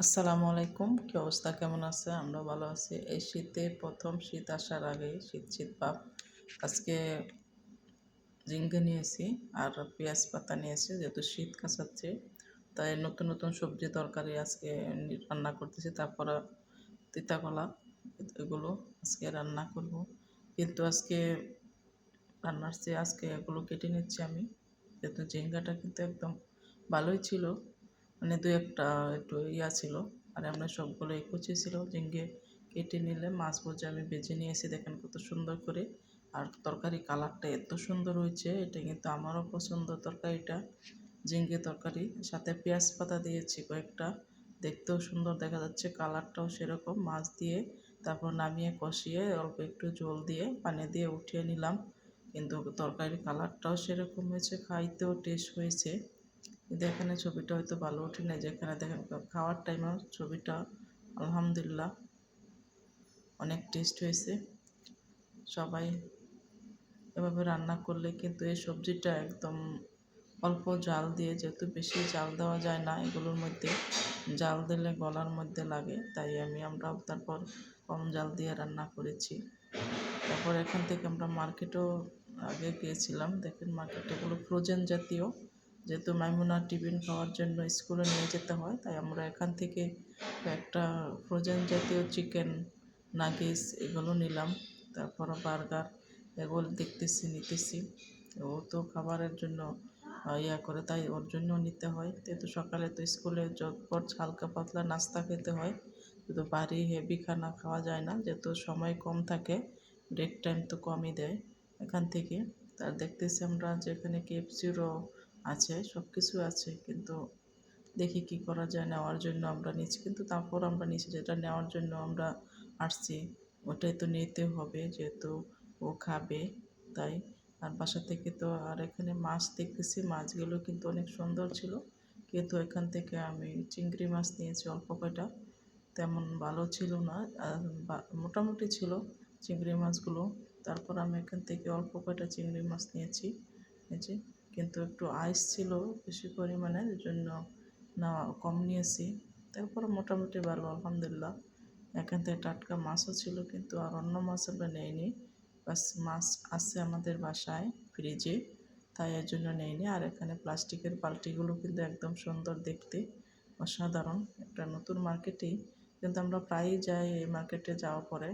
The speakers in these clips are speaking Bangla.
আসসালামু আলাইকুম। কি অবস্থা, কেমন আছে? আমরা ভালো আছি। এই শীতে প্রথম শীত আসার আগে শীত শীত ভাব। আজকে ঝিঙ্গে নিয়েছি আর পেঁয়াজ পাতা নিয়েছি, যেহেতু শীত কাঁচাচ্ছে। তাই নতুন নতুন সবজি তরকারি আজকে রান্না করতেছি। তারপর তিতা কলা, এগুলো আজকে রান্না করব। কিন্তু আজকে রান্নার চেয়ে আজকে এগুলো কেটে নিচ্ছি আমি, যেহেতু ঝিঙ্গাটা কিন্তু একদম ভালোই ছিল, মানে দু একটা একটু ছিল। আর আমরা সবগুলো কুচি ছিল, ঝিঙ্গে কেটে নিলে মাছ ভুজে আমি বেছে নিয়েছি। দেখেন কত সুন্দর করে। আর তরকারি কালারটা এত সুন্দর হয়েছে, এটা কিন্তু আমারও পছন্দ তরকারিটা। ঝিঙ্গে তরকারি সাথে পেঁয়াজ পাতা দিয়েছি কয়েকটা, দেখতেও সুন্দর দেখা যাচ্ছে, কালারটাও সেরকম। মাছ দিয়ে তারপর নামিয়ে কষিয়ে অল্প একটু ঝোল দিয়ে পানি দিয়ে উঠিয়ে নিলাম। কিন্তু তরকারির কালারটাও সেরকম হয়েছে, খাইতেও টেস্ট হয়েছে। কিন্তু এখানে ছবিটা হয়তো ভালো ওঠে না, যেখানে দেখেন খাওয়ার টাইমেও ছবিটা আলহামদুলিল্লাহ অনেক টেস্ট হয়েছে। সবাই এভাবে রান্না করলে কিন্তু এই সবজিটা একদম অল্প জাল দিয়ে, যেহেতু বেশি জাল দেওয়া যায় না এগুলোর মধ্যে, জাল দিলে গলার মধ্যে লাগে, তাই আমরাও তারপর কম জাল দিয়ে রান্না করেছি। তারপর এখান থেকে আমরা মার্কেটেও আগে গিয়েছিলাম। দেখেন মার্কেটে এগুলো ফ্রোজেন জাতীয়, যেহেতু মাইমুনা টিফিন খাওয়ার জন্য স্কুলে নিয়ে যেতে হয়, তাই আমরা এখান থেকে একটা ফ্রোজেন জাতীয় চিকেন নাগেটস এগুলো নিলাম। তারপর বার্গার এগুলো নিতেছি। ও তো খাবারের জন্য করে, তাই ওর জন্য নিতে হয়। যেহেতু সকালে তো স্কুলে চটপট হালকা পাতলা নাস্তা খেতে হয়, কিন্তু বাড়ি হেভি খানা খাওয়া যায় না, যেহেতু সময় কম থাকে, ব্রেক টাইম তো কমই দেয় এখান থেকে। তার দেখতেছি আমরা যে এখানে কেএফসিরও আছে, সব কিছু আছে, কিন্তু দেখি কি করা যায়, নেওয়ার জন্য আমরা নিচ্ছি। কিন্তু তারপর আমরা নিচ্ছি, যেটা নেওয়ার জন্য আমরা আসছি ওটাই তো নিতে হবে, যেহেতু ও খাবে, তাই। আর বাসা থেকে তো, আর এখানে মাছ দেখতেছি, মাছগুলো কিন্তু অনেক সুন্দর ছিল, কিন্তু এখান থেকে আমি চিংড়ি মাছ নিয়েছি অল্প কয়টা, তেমন ভালো ছিল না, মোটামুটি ছিল চিংড়ি মাছগুলো। তারপর আমি এখান থেকে অল্প কয়টা চিংড়ি মাছ নিয়েছি, কিন্তু একটু আইস ছিল বেশি পরিমাণে, এর জন্য না কম নিয়েছি। তারপর মোটামুটি ভালো আলহামদুলিল্লাহ। এখান থেকে টাটকা মাছও ছিল, কিন্তু আর অন্য মাছ আমরা নেইনি। বাস মাছ আছে আমাদের বাসায় ফ্রিজে, তাই এর জন্য নেইনি। আর এখানে প্লাস্টিকের বালতিগুলো কিন্তু একদম সুন্দর দেখতে, অসাধারণ। একটা নতুন মার্কেটেই, কিন্তু আমরা প্রায়ই যাই এই মার্কেটে যাওয়া পরে,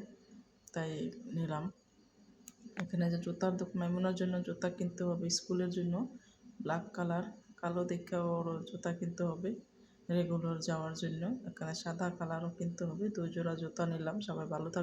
তাই নিলাম। এখানে যে জুতার মাইমুনার জন্য জুতা কিনতে হবে স্কুলের জন্য, ব্ল্যাক কালার, কালো দেখে ওর জুতা কিনতে হবে রেগুলার যাওয়ার জন্য। এখানে সাদা কালারও কিনতে হবে। 2 জোড়া জুতা নিলাম। সবাই ভালো থাকবে।